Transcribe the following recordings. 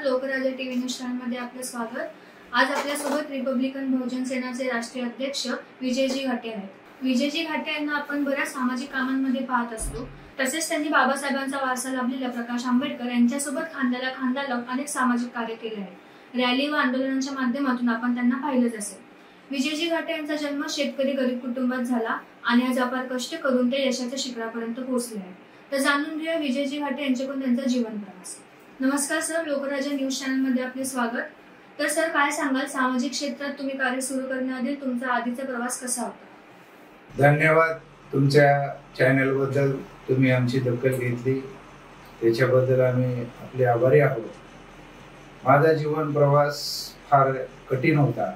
Lokrajya TV news चॅनलमध्ये आपले स्वागत। आज आपल्यासोबत रिपब्लिकन बहुजन सेनाचे राष्ट्रीय अध्यक्ष विजयजी घाटे आहेत। विजयजी घाटे यांना आपण बऱ्याच सामाजिक कामांमध्ये पाहत असतो। तसेच त्यांनी बाबासाहेबांचा वारसा लाभलेल्या प्रकाश आंबेडकर यांच्यासोबत खांद्याला खांदा लावून अनेक सामाजिक कार्य केले आहे। रॅली व आंदोलनांच्या माध्यमातून आपण त्यांना पाहिलेच असेल। विजयजी घाटे यांचा जन्म शेतकरी गरीब कुटुंबात झाला आणि आज अपार कष्ट करून ते यशाच्या शिखरापर्यंत पोहोचले आहेत। तर जाणून घेऊया विजयजी घाटे यांच्याकडून त्यांचा जीवन प्रवास। नमस्कार सर, लोकराज्य न्यूज चॅनल मध्ये आपले स्वागत। तर सर, काय सांगाल, सामाजिक क्षेत्रात तुम्ही कार्य सुरू करण्याआधी तुमचा आधीचा प्रवास कसा होता? धन्यवाद, तुमच्या चॅनल बद्दल तुम्ही आमची दखल घेतली त्याच्याबद्दल आम्ही आपले आभारी आहोत। माझा जीवन प्रवास फार कठीण होता।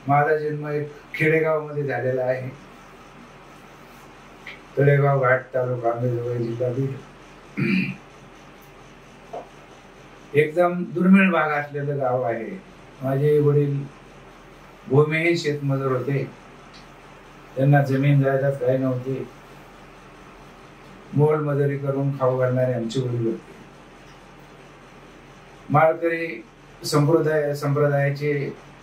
माझा जन्म एक खेडेगाव मध्ये झालेला आहे, तळेगाव घाट, तालुका अंबेजोगाई, जिल्हा बीड। एकदम दुर्मिळ भाग असलेलं गाव आहे। माझे वडील भूमिहीन शेतमजूर होते, त्यांना जमीन जायदाद काही नव्हती। मोलमजुरी करून खाऊ घालणारे आमचे वडील होते। माळकरी संप्रदायाचे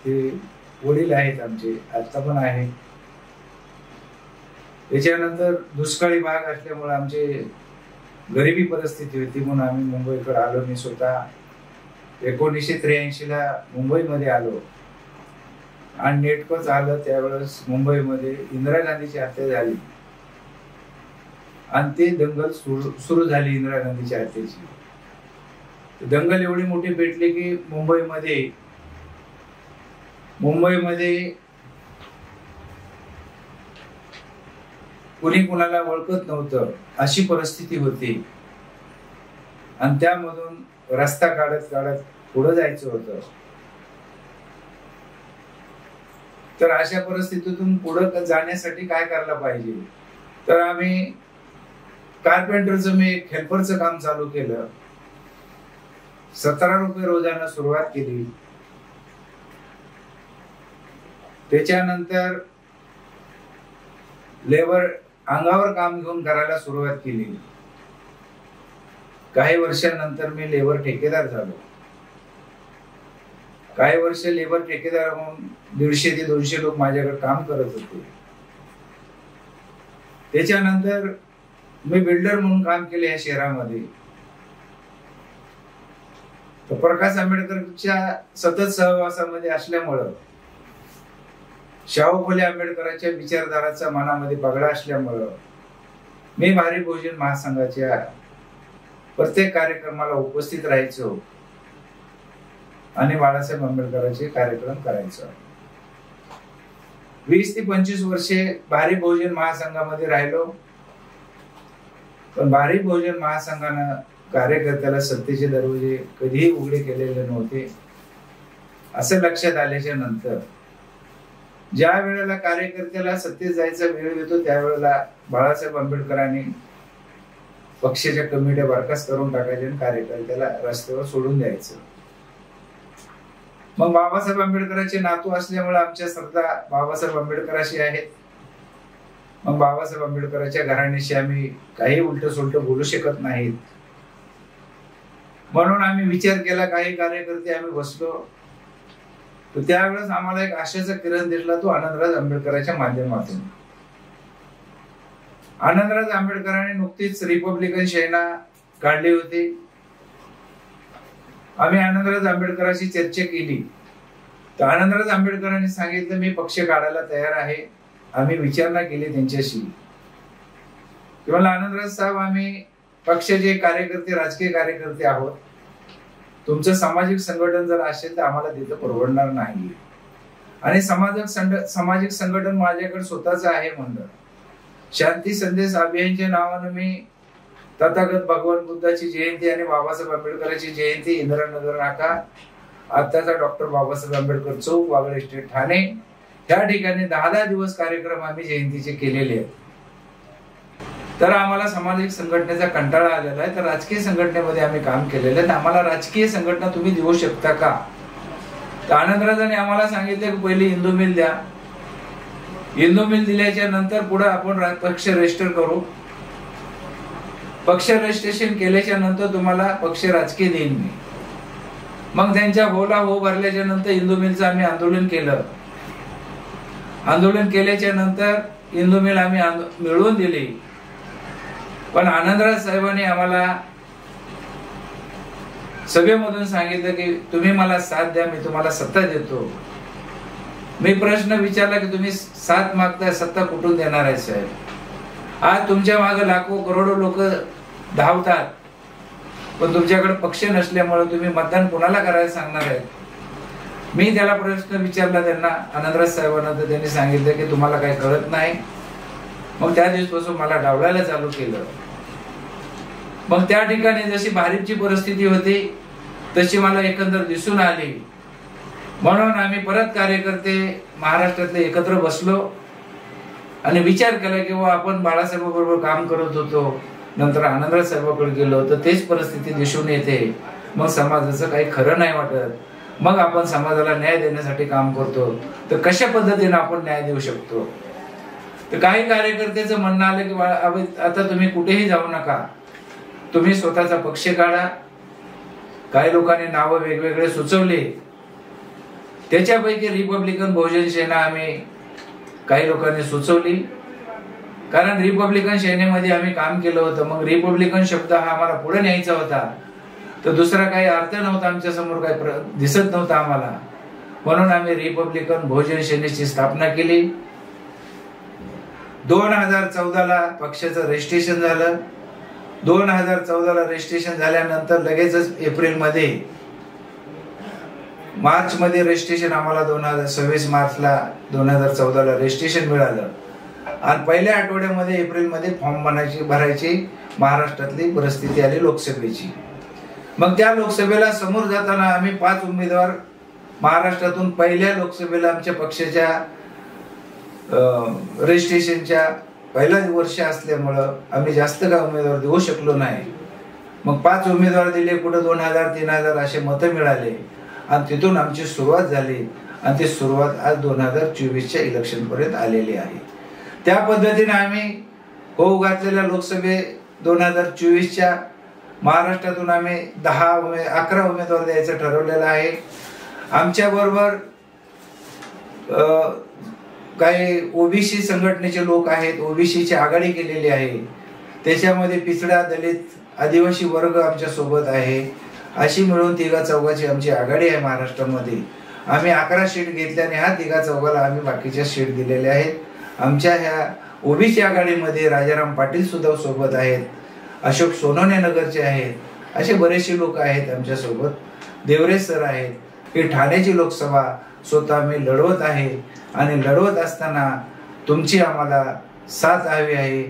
ते वडील आहेत आमचे, आता पण आहे। त्याच्यानंतर दुष्काळी भाग असल्यामुळे आमचे गरिबी परिस्थिती होती, म्हणून आम्ही मुंबईकडे आलो। मी स्वतः 1983 ला मुंबईमध्ये आलो आणि नेटकंच आलं त्यावेळेस मुंबईमध्ये इंदिरा गांधीची हत्या झाली आणि ते दंगल सुरू झाली इंदिरा गांधीच्या हत्येची। दंगल एवढी मोठी पेटली की मुंबईमध्ये कुणी कुणाला ओळखत नव्हतं, अशी परिस्थिती होती। आणि त्यामधून रस्ता काढत पुढे जायचं होतं। तर अशा परिस्थितीतून पुढे जाण्यासाठी काय करायला पाहिजे, तर आम्ही कार्पेंटरचं मी हेल्परचं काम चालू केलं। 17 रुपये रोजानं सुरुवात केली। त्याच्यानंतर लेबर अंगावर काम घेऊन करायला सुरुवात केली। काही वर्षांनंतर मी लेबर ठेकेदार झालो। काही वर्ष लेबर ठेकेदार होऊन 150 ते 200 लोक माझ्याकडे काम करत होते। त्याच्यानंतर मी बिल्डर म्हणून काम केले या शहरामध्ये। तर प्रकाश आंबेडकरच्या सतत सहवासामध्ये असल्यामुळं, शाहू फुले आंबेडकरांच्या विचारधाराचा मनामध्ये पगडा असल्यामुळं मी भारी बहुजन महासंघाच्या प्रत्येक कार्यक्रमाला उपस्थित राहायचो आणि बाळासाहेब आंबेडकरांचे कार्यक्रम करायचो। 20 ते 25 वर्षे भारी बहुजन महासंघामध्ये राहिलो, पण भारी बहुजन महासंघानं कार्यकर्त्याला सत्तेचे दरवाजे कधीही उघडे केलेले नव्हते। असं लक्षात आल्याच्या नंतर ज्या वेळेला कार्यकर्त्याला सत्तेत जायचा वेळ येतो त्यावेळेला बाळासाहेब आंबेडकरांनी पक्षाच्या कमिट्या बरखास्त करून टाकायच्या आणि कार्यकर्त्याला रस्त्यावर सोडून द्यायचं। मग बाबासाहेब आंबेडकरांचे नातू असल्यामुळे आमच्या श्रद्धा बाबासाहेब आंबेडकरांशी आहेत। मग बाबासाहेब आंबेडकरांच्या घराण्याशी आम्ही काही उलट सुलट बोलू शकत नाहीत, म्हणून आम्ही विचार केला। काही कार्यकर्ते आम्ही बसलो, तर त्यावेळेस आम्हाला एक आशेचा किरण दिसला, तो आनंदराज आंबेडकरांच्या माध्यमातून। आनंदराज आंबेडकरांनी नुकतीच रिपब्लिकन सेना काढली होती। आम्ही आनंदराज आंबेडकरांशी चर्चा केली, तर आनंदराज आंबेडकरांनी सांगितलं मी पक्ष काढायला तयार आहे। आम्ही विचारणा केली त्यांच्याशी, की मला आनंदराज साहेब, आम्ही पक्षाचे कार्यकर्ते, राजकीय कार्यकर्ते आहोत, तुमचं सामाजिक संघटन जर असेल तर आम्हाला तिथं परवडणार नाही। आणि सामाजिक संघटन माझ्याकडे स्वतःच आहे म्हणलं। शांती संदेश अभियानच्या नावानं मी तथागत भगवान बुद्धाची जयंती आणि बाबासाहेब आंबेडकरांची जयंती इंदिरानगर नाका, आताचा डॉक्टर बाबासाहेब आंबेडकर चौक, वागळे स्टेट, ठाणे, ह्या ठिकाणी 10 दिवस कार्यक्रम आम्ही जयंतीचे केलेले आहेत। तर आम्हाला सामाजिक संघटनेचा कंटाळा आलेला आहे, तर राजकीय संघटनेमध्ये आम्ही काम केलेलं आहे। आम्हाला राजकीय संघटना तुम्ही देऊ शकता का? तर आनंदराजांनी आम्हाला सांगितलं की पहिले हिंदू मिल द्या, हिंदू मिल दिल्याच्या नंतर पुढे आपण पक्ष रजिस्टर करू। पक्ष रजिस्ट्रेशन केल्याच्या नंतर तुम्हाला पक्ष राजकीय देईन मी. मग त्यांच्या होला हो भरल्याच्या नंतर इंदू मिलचं आम्ही आंदोलन केलं. आंदोलन केल्याच्या नंतर इंदू मिल आम्ही मिळवून दिली. पण आनंदराज साहेबांनी आम्हाला सभेमधून सांगितलं की तुम्ही मला साथ द्या, मी तुम्हाला सत्ता देतो. मी प्रश्न विचारला की तुम्ही साथ मागताय, सत्ता कुठून देणार आहे साहेब? आज तुमच्या मागे लाखो करोडो लोक धावतात, पण तुमच्याकडे पक्ष नसल्यामुळे तुम्ही मतदान कोणाला करायला सांगणार आहे? मी त्याला प्रश्न विचारला त्यांना, आनंदराज साहेबांना, तर त्यांनी सांगितलं की तुम्हाला काही कळत नाही. मग त्या दिवसापासून मला डावलायला चालू केलं. मग त्या ठिकाणी जशी भारीपची परिस्थिती होती तशी मला एकंदर दिसून आली. म्हणून आम्ही परत कार्यकर्ते महाराष्ट्रातले एकत्र बसलो आणि विचार केला की आपण बाळासाहेबांबरोबर काम करत होतो, नंतर आनंदराज साहेबांकडे गेलो तर तेच परिस्थिती दिसून येते. मग समाजाचं काही खरं नाही वाटत. मग आपण समाजाला न्याय देण्यासाठी काम करतो, तर कशा पद्धतीने आपण न्याय देऊ शकतो? तर काही कार्यकर्त्याचं म्हणणं आलं की आता तुम्ही कुठेही जाऊ नका, तुम्ही स्वतःचा पक्ष काढा. काही लोकांनी नावं वेगवेगळे सुचवले, त्याच्यापैकी रिपब्लिकन बहुजन सेना आम्ही काही लोकांनी सुचवली. कारण रिपब्लिकन सेनेमध्ये आम्ही काम केलं होतं. मग रिपब्लिकन शब्द हा आम्हाला पुढे न्यायचा होता, तर दुसरा काही अर्थ नव्हता आमच्या समोर, काही दिसत नव्हता आम्हाला. म्हणून आम्ही रिपब्लिकन बहुजन सेनेची स्थापना केली. 2014ला पक्षाचं रजिस्ट्रेशन झालं. 2014ला रजिस्ट्रेशन झाल्यानंतर लगेचच एप्रिलमध्ये, मार्चमध्ये रजिस्ट्रेशन आम्हाला 2026 मार्चला 2014ला रजिस्ट्रेशन मिळालं. आणि पहिल्या आठवड्यामध्ये एप्रिलमध्ये फॉर्म भरायची महाराष्ट्रातली परिस्थिती आली लोकसभेची. मग त्या लोकसभेला समोर जाताना आम्ही 5 उमेदवार महाराष्ट्रातून पहिल्या लोकसभेला आमच्या पक्षाच्या रजिस्ट्रेशनच्या पहिला वर्ष असल्यामुळं आम्ही जास्त काय उमेदवार देऊ शकलो नाही. मग 5 उमेदवार दिले, कुठं 2000 3000 असे मतं मिळाले आणि तिथून आमची सुरुवात झाली. आणि ती सुरुवात आज 2024च्या इलेक्शन पर्यंत आलेली आहे. त्या पद्धतीने आम्ही होऊ घातलेल्या लोकसभे 2024च्या महाराष्ट्रातून आम्ही 11 उमेदवार द्यायचं ठरवलेलं आहे. आमच्या बरोबर काही ओबीसी संघटनेचे लोक आहेत, ओबीसीची आघाडी केलेली आहे. त्याच्यामध्ये पिछडा, दलित, आदिवासी वर्ग आमच्या सोबत आहे. अशी मिळून 3-4ची आमची आघाडी आहे महाराष्ट्रामध्ये. आम्ही 11 सीट घेतल्या आणि ह्या 3-4ला आम्ही बाकीच्या सीट दिलेल्या आहेत. आमच्या ह्या ओबीसी आघाडीमध्ये राजाराम पाटील सुद्धा सोबत आहेत, अशोक सोनवणे नगरचे आहेत, असे बरेचसे लोक आहेत आमच्या सोबत. देवरे सर आहेत. ही ठाण्याची लोकसभा स्वतः मी लढवत आहे आणि लढवत असताना तुमची आम्हाला साथ हवी आहे.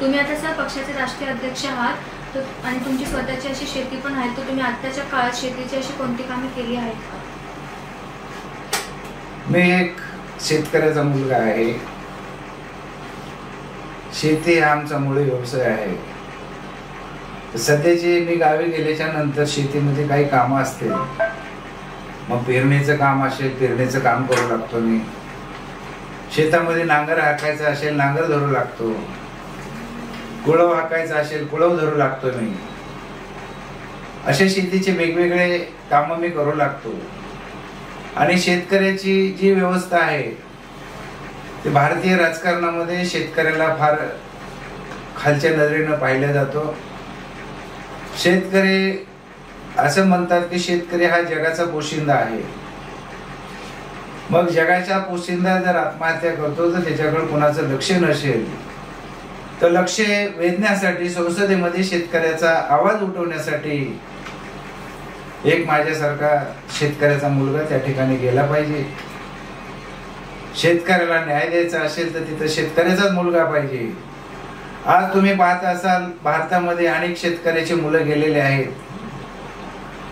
तुम्ही आता सर पक्षाचे राष्ट्रीय अध्यक्ष आहात आणि तुमची स्वतःची अशी शेती पण आहे, तर तुम्ही आताच्या काळात शेतीची अशी कोणती कामे केली आहेत का? मी एक शेतकऱ्याचा मुलगा आहे. शेती हा आमचा मूळ व्यवसाय आहे. सध्याचे मी गावी गेल्याच्या नंतर शेतीमध्ये काही कामं असतील, मग पेरणीचं काम असेल पेरणीचं काम करू लागतो मी. शेतामध्ये नांगर हाकायचा असेल नांगर धरू लागतो. कुळव हाकायचा असेल कुळव धरू लागतो मी. असे शेतीचे वेगवेगळे काम मी करू लागतो. आणि शेतकऱ्याची जी व्यवस्था आहे ते भारतीय राजकारणामध्ये शेतकऱ्याला फार खालच्या नजरेनं पाहिलं जातो. शेतकरी असं म्हणतात की शेतकरी हा जगाचा पोशिंदा आहे. मग जगाचा पोशिंदा जर आत्महत्या करतो तर त्याच्याकडे कोणाचं लक्ष नसेल, तर लक्ष वेधण्यासाठी संसदेमध्ये शेतकऱ्याचा आवाज उठवण्यासाठी एक माझ्यासारखा शेतकऱ्याचा मुलगा त्या ठिकाणी गेला पाहिजे. शेतकऱ्याला न्याय द्यायचा असेल तर तिथं शेतकऱ्याचाच मुलगा पाहिजे. आज तुम्ही पाहत असाल भारतामध्ये अनेक शेतकऱ्याचे मुलं गेलेले आहेत,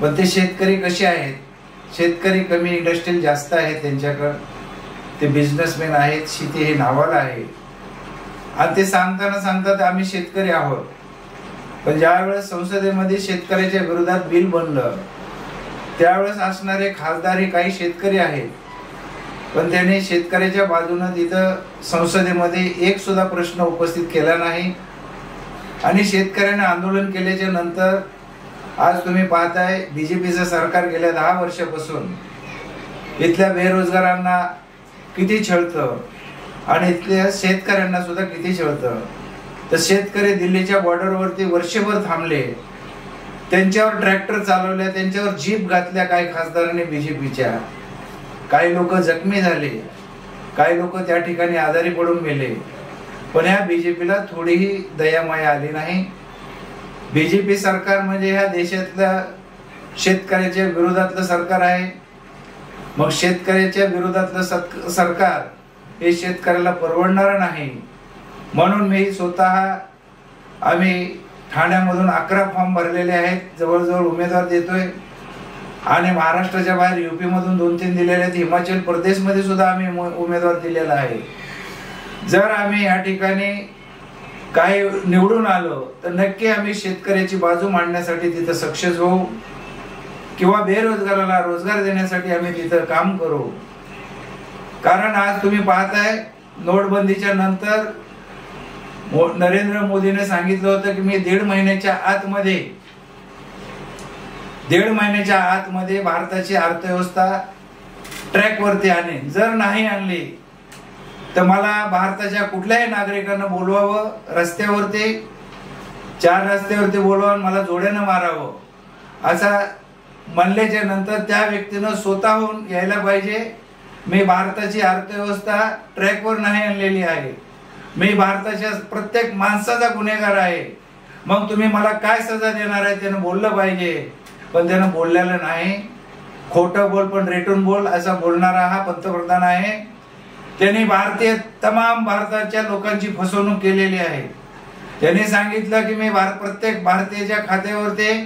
पण ते शेतकरी कसे आहेत? शेतकरी कमी, इंडस्ट्रियल जास्त आहेत त्यांच्याकडं. ते बिझनेसमॅन आहेत, शेती हे नावाला आहे आणि ते सांगतात आम्ही शेतकरी आहोत. पण ज्यावेळेस संसदेमध्ये शेतकऱ्याच्या विरोधात बिल बनलं त्यावेळेस असणारे खासदार हे काही शेतकरी आहेत, पण त्याने शेतकऱ्याच्या बाजूने तिथं संसदेमध्ये एक सुद्धा प्रश्न उपस्थित केला नाही. आणि शेतकऱ्यांनी आंदोलन केल्याच्या नंतर आज तुम्ही पाहताय बीजेपीचं सरकार गेल्या 10 वर्षापासून इथल्या बेरोजगारांना किती छळतं आणि इथल्या शेतकऱ्यांना सुद्धा किती छळतं. तर शेतकरी दिल्लीच्या बॉर्डरवरती वर्षभर थांबले, त्यांच्यावर ट्रॅक्टर चालवल्या, त्यांच्यावर जीप घातल्या काही खासदारांनी बीजेपीच्या. काही लोक जखमी झाले, काही लोक त्या ठिकाणी आजारी पडून गेले, पण ह्या बीजेपीला थोडीही दयामाया आली नाही. बीजेपी सरकार म्हणजे ह्या देशातल्या शेतकऱ्याच्या विरोधातलं सरकार आहे. मग शेतकऱ्याच्या विरोधातलं सरकार हे शेतकऱ्याला परवडणार नाही. म्हणून मी स्वतः आम्ही ठाण्यामधून 11 फॉर्म भरलेले आहेत, जवळजवळ उमेदवार देतोय. आणि महाराष्ट्राच्या बाहेर यूपी मधून 2-3 दिलेले आहेत, हिमाचल प्रदेश मध्ये सुद्धा आम्ही उमेदवार दिलेला आहे. जर आम्ही या ठिकाणी काही निवडून आलो तर नक्की आम्ही शेतकऱ्याची बाजू मांडण्यासाठी तिथं सक्सेस होऊ किंवा बेरोजगाराला रोजगार देण्यासाठी आम्ही तिथं काम करू. कारण आज तुम्ही पाहताय नोटबंदीच्या नंतर नरेंद्र मोदीने सांगितलं होतं की मी 1.5 महिन्याच्या आतमध्ये भारताची अर्थव्यवस्था ट्रॅक वरती आणेन. जर नाही आणली तर मला भारताच्या कुठल्याही नागरिकांना बोलवावं, रस्त्यावरती 4 रस्त्यावरती बोलवावं, मला जोड्यानं मारावं असा म्हणल्याच्या नंतर त्या व्यक्तीनं स्वतःहून यायला पाहिजे. मी भारताची अर्थव्यवस्था ट्रॅकवर नाही आणलेली आहे, मी भारताच्या प्रत्येक माणसाचा गुन्हेगार आहे. मग तुम्ही मला काय सजा देणार आहे त्यानं बोललं पाहिजे. पण त्यानं बोललेलं नाही. खोटं बोल पण रेटून बोल असा बोलणारा हा पंतप्रधान आहे. त्यांनी तमाम भारताच्या लोकांची फसवणूक केलेली आहे. त्यांनी सांगितलं की मी प्रत्येक भारतीयाच्या खात्यावरती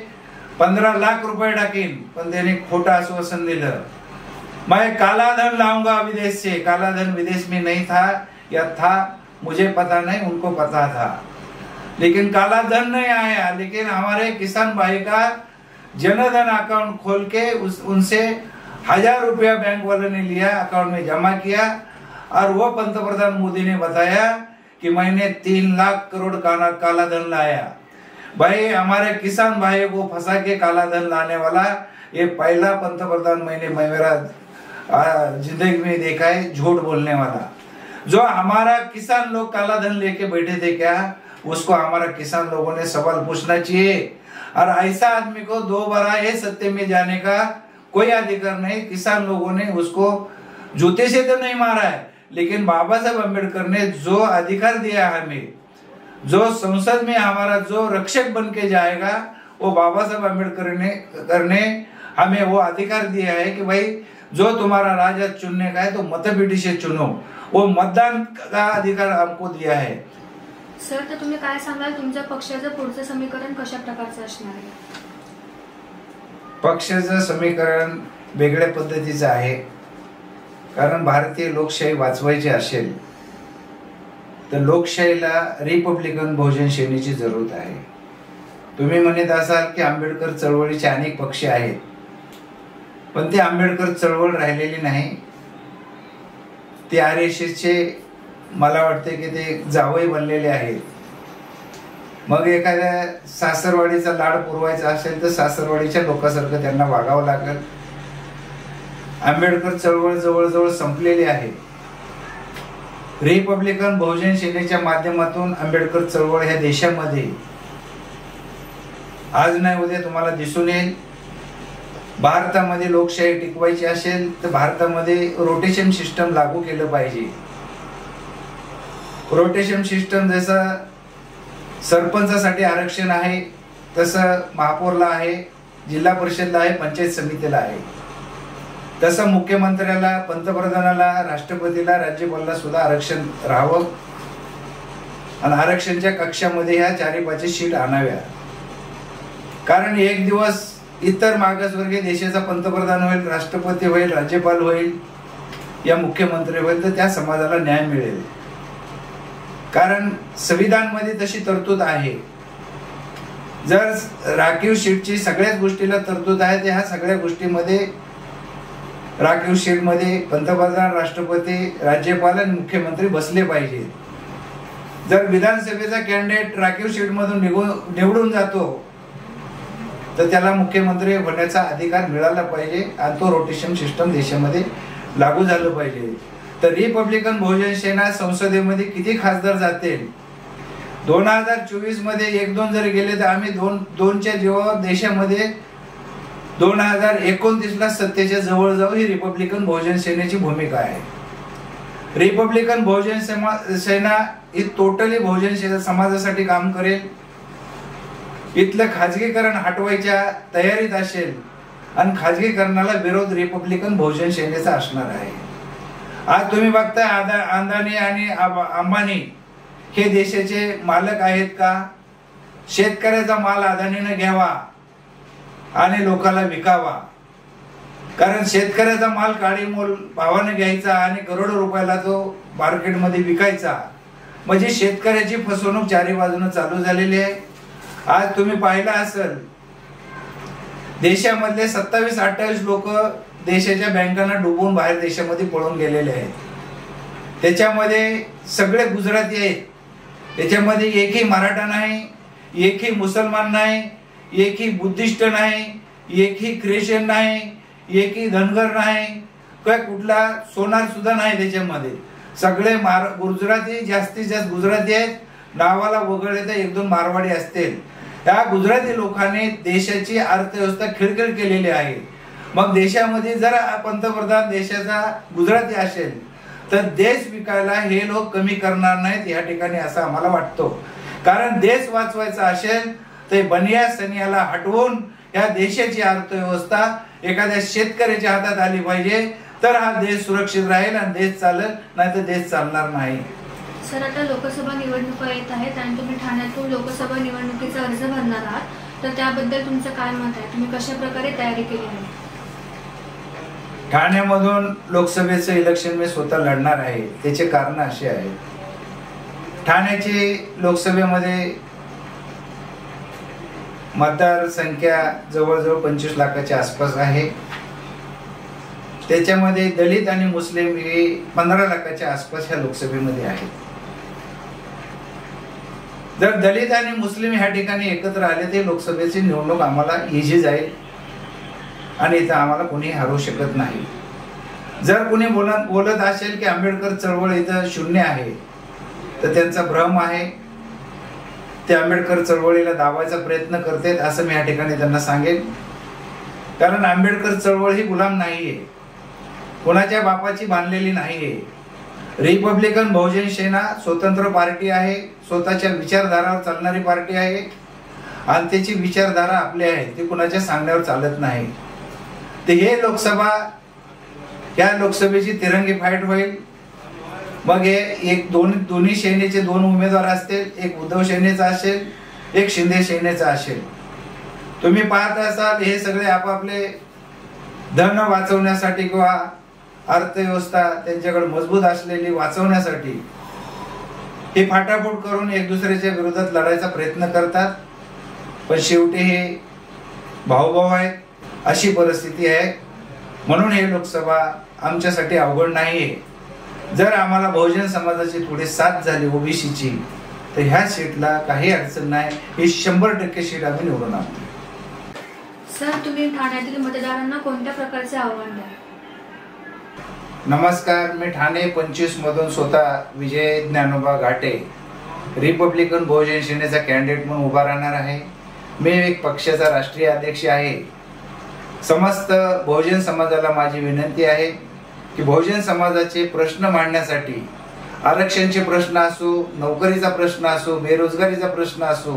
15 लाख रुपये टाकीन, पण त्यांनी खोटं आश्वासन दिलं. मैं काला धन लाऊंगा विदेश से. काला धन विदेश में नहीं था या था मुझे पता नहीं, उनको पता था, लेकिन काला धन नहीं आया. लेकिन हमारे किसान भाई का जनधन अकाउंट खोल के उनसे 1000 रुपया बैंक वालों ने लिया, अकाउंट में जमा किया और वो पंतप्रधान मोदी ने बताया कि मैंने 3 लाख करोड़ काला धन लाया. भाई हमारे किसान भाई को फंसा के काला धन लाने वाला ये पहला पंतप्रधान मैंने मेरा जिंदगी में देखा है, झूठ बोलने वाला. जो हमारा किसान लोग काला धन लेके बैठे थे क्या, उसको हमारा किसान लोगों ने सवाल पूछना चाहिए. और ऐसा आदमी को दोबारा ये सत्य में जाने का कोई अधिकार नहीं. किसान लोगों ने उसको जूते से तो नहीं मारा है, लेकिन बाबा साहब अम्बेडकर ने जो अधिकार दिया हमें, जो संसद में हमारा जो रक्षक बन के जाएगा, वो बाबा साहब अम्बेडकर ने हमें वो अधिकार दिया है कि भाई जो तुम्हारा राजा चुनने का है तो मतपेटी से चुनो. वो मतदान का अधिकार हमको दिया है. सर, तर तुम्ही काय सांगाल, तुमच्या पक्षाचं पुढचं समीकरण कशा प्रकारचं असणार आहे? पक्षाचं समीकरण वेगळ्या पद्धतीचं आहे. कारण भारतीय लोकशाही वाचवायची असेल तर लोकशाहीला रिपब्लिकन बहुजन सेनेची जरूरत आहे. तुम्ही म्हणत असाल की आंबेडकर चळवळीचे अनेक पक्ष आहेत, पण ते आंबेडकर चळवळ राहिलेली नाही. ते RSSचे मला वाटते की ते जावई बनलेले आहेत. मग एखाद्या सासरवाडीचा लाड पुरवायचा असेल तर सासरवाडीच्या लोकांसारखं त्यांना वागावं लागेल. आंबेडकर चळवळ जवळजवळ संपलेली आहे. रिपब्लिकन बहुजन सेनेच्या माध्यमातून आंबेडकर चळवळ ह्या देशामध्ये आज नाही उद्या तुम्हाला दिसून येईल. भारतामध्ये लोकशाही टिकवायची असेल तर भारतामध्ये रोटेशन सिस्टम लागू केलं पाहिजे. रोटेशन सिस्टम जसं सरपंचासाठी आरक्षण आहे तसं महापौरला आहे, जिल्हा परिषदला आहे, पंचायत समितीला आहे. तसं मुख्यमंत्र्याला, पंतप्रधानाला, राष्ट्रपतीला, राज्यपालाला सुद्धा आरक्षण राहावं. आणि आरक्षणच्या कक्षामध्ये ह्या 4-5 सीट आणाव्या. कारण एक दिवस इतर मागासवर्गीय देशाचा पंतप्रधान होईल, राष्ट्रपती होईल, राज्यपाल होईल, या मुख्यमंत्री होईल, तर त्या समाजाला न्याय मिळेल. कारण संविधानामध्ये तशी तरतूद आहे. जर राखीव सीटची सगळ्याच गोष्टीला तरतूद आहे, तर ह्या सगळ्या गोष्टीमध्ये राखीव सीटमध्ये पंतप्रधान, राष्ट्रपती, राज्यपाल आणि मुख्यमंत्री बसले पाहिजे. जर विधानसभेचा कॅन्डिडेट राखीव सीटमधून निवडून जातो तर त्याला मुख्यमंत्री होण्याचा अधिकार मिळाला पाहिजे आणि तो रोटेशन सिस्टम देशामध्ये लागू झालं पाहिजे. तर रिपब्लिकन बहुजन सेना संसदेमध्ये किती खासदार जातील? 2024 मध्ये 1-2 जर गेले तर आम्ही दोनच्या जेव्हा देशामध्ये 2029 ला सत्तेच्या जवळ जाऊ, ही रिपब्लिकन बहुजन सेनेची भूमिका आहे. रिपब्लिकन बहुजन सेना ही टोटली बहुजन समाजासाठी काम करेल. इथलं खाजगीकरण हटवायच्या तयारीत असेल आणि खाजगीकरणाला विरोध रिपब्लिकन बहुजन सेनेचा असणार आहे. आज तुम्ही बघताय अदानी आणि अंबानी हे देशाचे मालक आहेत का? शेतकऱ्याचा माल अदानीने घ्यावा आणि लोकांना विकावा, कारण शेतकऱ्याचा माल काळी मोल भावाने घ्यायचा आणि करोडो रुपयाला तो मार्केटमध्ये विकायचा. म्हणजे शेतकऱ्याची फसवणूक चारी बाजूने चालू झालेली आहे. आज तुम्ही पाहिलं असेल देशामधले 27-28 लोक देशाच्या बँकांना डुबून बाहेर देशामध्ये पळून गेलेले आहेत. त्याच्यामध्ये सगळे गुजराती आहेत. त्याच्यामध्ये एकही मराठा नाही, एकही मुसलमान नाही, एकही बुद्धिस्ट नाही, एकही ख्रिश्चन नाही, एकही धनगर नाही, काय कुठला सोनार सुद्धा नाही. त्याच्यामध्ये सगळे गुजराती, जास्तीत जास्त गुजराती आहेत. नावाला वगळले तर 1-2 मारवाडी असतील. त्या गुजराती लोकांनी देशाची अर्थव्यवस्था खिळखिळ केलेली आहे. मग देशामध्ये जर पंतप्रधान देशाचा गुजराती असेल तर देश विकायला हे लोक कमी करणार नाहीत या ठिकाणी, असं आम्हाला वाटतो. कारण देश वाचवायचा असेल तर बनिया सनियाला हटवून या देशाची अर्थव्यवस्था एखाद्या शेतकऱ्याच्या हातात आली पाहिजे, तर हा देश सुरक्षित राहील आणि देश चालेल, नाही तर देश चालणार नाही. सर, आता लोकसभा निवडणुका येत आहेत आणि तुम्ही ठाण्यातून लोकसभा निवडणुकीचा अर्ज भरणार आहात, तर त्याबद्दल तुमचं काय मत आहे? तुम्ही कशा प्रकारे तयारी केली आहे? ठाण्यामधून लोकसभेचं इलेक्शन मी स्वतः लढणार आहे. त्याचे कारण असे आहे, ठाण्याची लोकसभेमध्ये मतदार संख्या जवळजवळ 25 लाखाच्या आसपास आहे. त्याच्यामध्ये दलित आणि मुस्लिम हे 15 लाखाच्या आसपास ह्या लोकसभेमध्ये आहेत. जर दलित आणि मुस्लिम ह्या ठिकाणी एकत्र आले ते लोकसभेची निवडणूक आम्हाला इझी जाईल आणि इथं आम्हाला कोणी हरवू शकत नाही. जर कोणी बोलत असेल की आंबेडकर चळवळ इथं शून्य आहे, तर त्यांचा भ्रम आहे. ते आंबेडकर चळवळीला दाबायचा प्रयत्न करतात असं मी या ठिकाणी त्यांना सांगेन. कारण आंबेडकर चळवळ ही गुलाम नाहीये, कोणाच्या बापाची बांधलेली नाहीये. रिपब्लिकन बहुजन सेना स्वतंत्र पार्टी आहे, स्वतःच्या विचारधारावर चालणारी पार्टी आहे आणि त्याची विचारधारा आपली आहे, ती कुणाच्या सांगण्यावर चालत नाही. ते हे लोकसभा, या लोकसभेची तिरंगी फाईट होईल. मग हे दोन्ही सेनेचे 2 उमेदवार असतील, एक उद्धव सेनेचा असेल, एक शिंदे सेनेचा असेल. तुम्ही पाहत असाल हे सगळे आपापले धन वाचवण्यासाठी किंवा अर्थव्यवस्था त्यांच्याकडे मजबूत असलेली वाचवण्यासाठी हे फाटाफूट करून एक दुसऱ्याच्या विरोधात लढायचा प्रयत्न करतात. पण शेवटी हे भाऊभाऊ आहेत, अशी परिस्थिती आहे. म्हणून हे लोकसभा आमच्यासाठी अवघड नाहीये. जर आम्हाला बहुजन समाजाची थोडी साथ झाली ओबीसीची, तर ह्या सीटला काही अडचण नाही. ही 100% सीट आम्ही निवडून आणतो. सर, तुम्ही ठाण्यातील मतदारांना कोणत्या प्रकारचे आव्हान द्याल? नमस्कार, मी ठाणे 25 मधून स्वतः विजय ज्ञानोबा घाटे रिपब्लिकन बहुजन सेनेचा कॅन्डिडेट म्हणून उभा राहणार आहे. मी एक पक्षाचा राष्ट्रीय अध्यक्ष आहे. समस्त बहुजन समाजाला माझी विनंती आहे की बहुजन समाजाचे प्रश्न मांडण्यासाठी, आरक्षणचे प्रश्न असो, नोकरीचा प्रश्न असो, बेरोजगारीचा प्रश्न असो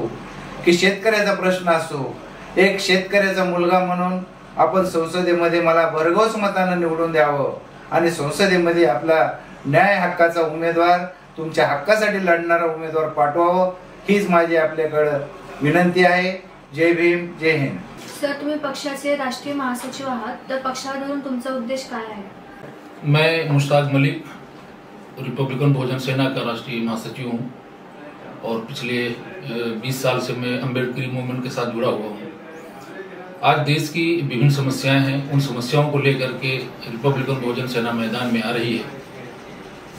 की शेतकऱ्याचा प्रश्न असो, एक शेतकऱ्याचा मुलगा म्हणून आपण संसदेमध्ये मला भरघोस मताने निवडून द्यावं आणि संसदेमध्ये आपला न्याय हक्काचा उमेदवार, तुमच्या हक्कासाठी लढणारा उमेदवार पाठवावं, हीच माझी आपल्याकडे विनंती आहे. जय भीम, जय हिंद. सर, तुम्ही पक्षाचे राष्ट्रीय महासचिव आहात, तर पक्षावरून तुमचा उद्देश काय आहे? मैं मुश्ताक मलिक रिपब्लिकन बहुजन सेना का राष्ट्रीय महासचिव हूँ और पिछले 20 साल से मैं अम्बेडकरी मूवमेंट के साथ जुड़ा हुआ हूँ. आज देश की विभिन्न समस्याएं हैं, उन समस्याओं को लेकर के रिपब्लिकन बहुजन सेना मैदान में आ रही है.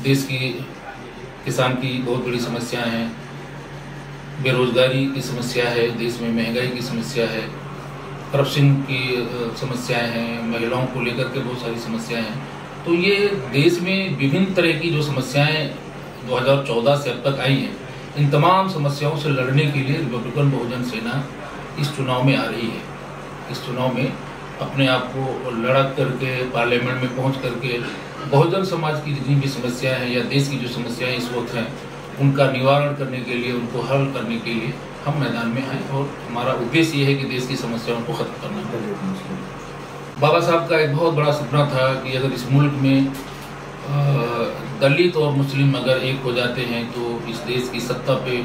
देश की किसान की बहुत बड़ी समस्याएं हैं, बेरोजगारी की समस्या है, देश में महंगाई की समस्या है, करप्शन की समस्याएं हैं, महिलाओं को लेकर के बहुत सारी समस्याएं हैं। तो ये देश में विभिन्न तरह की जो समस्याएं 2014 से अब तक आई हैं, इन तमाम समस्याओं से लड़ने के लिए रिपब्लिकन बहुजन सेना इस चुनाव में आ रही है। इस चुनाव में अपने आप को लड़क करके पार्लियामेंट में पहुंच करके बहुजन समाज की जितनी भी समस्याएं हैं या देश की जो समस्याएं इस वक्त हैं, उनका निवारण करने के लिए, उनको हल करने के लिए हम मैदान में आए और हमारा उद्देश्य ये है कि देश की समस्याओं को खत्म करना। बाबा साहब का एक बहुत बड़ा सपना था कि अगर इस मुल्क में दलित और मुस्लिम अगर एक हो जाते हैं तो इस देश की सत्ता पे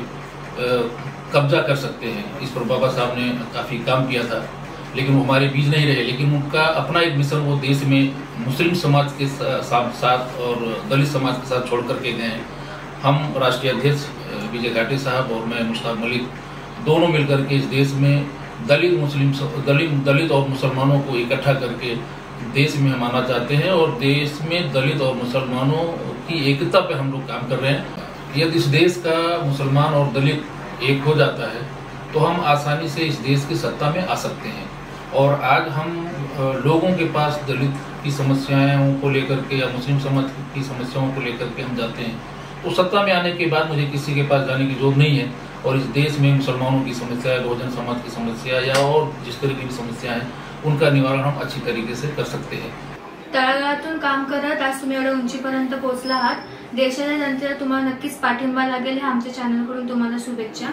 कब्जा कर सकते हैं। इस पर बाबा साहब ने काफ़ी काम किया था, लेकिन वो हमारे बीच नहीं रहे। लेकिन उनका अपना एक मिशन वो देश में मुस्लिम समाज के साथ और दलित समाज के साथ छोड़ करके गए हैं। हम राष्ट्रीय अध्यक्ष विजय घाटे साहब और मैं मुश्ताक मलिक दोनों मिलकर के इस देश में दलित और मुसलमानों को इकट्ठा करके देश में हम आना चाहते हैं और देश में दलित और मुसलमानों की एकता पे हम लोग काम कर रहे हैं। यदि इस देश का मुसलमान और दलित एक हो जाता है तो हम आसानी से इस देश की सत्ता में आ सकते हैं। और आज हम लोगों के पास दलित की समस्याओं को लेकर के या मुस्लिम समाज की समस्याओं को लेकर के हम जाते हैं, तो सत्ता में आने के बाद मुझे किसी के पास जाने की जरूरत नहीं है। और इस देश में मुसलमानों की समस्या, बहुजन समाज की समस्या या और जिस तरह की भी समस्या है, उनका निवारण हम अच्छी तरीके से कर सकते हैं। तळागाळातून काम करत आज तुम्ही एवढ्या उंचीपर्यंत पोहोचला आहात। देशाच्या जनतेला तुम्हाला नक्कीच पाठिंबा लागेल, हे आमच्या चॅनलकडून तुम्हाला शुभेच्छा।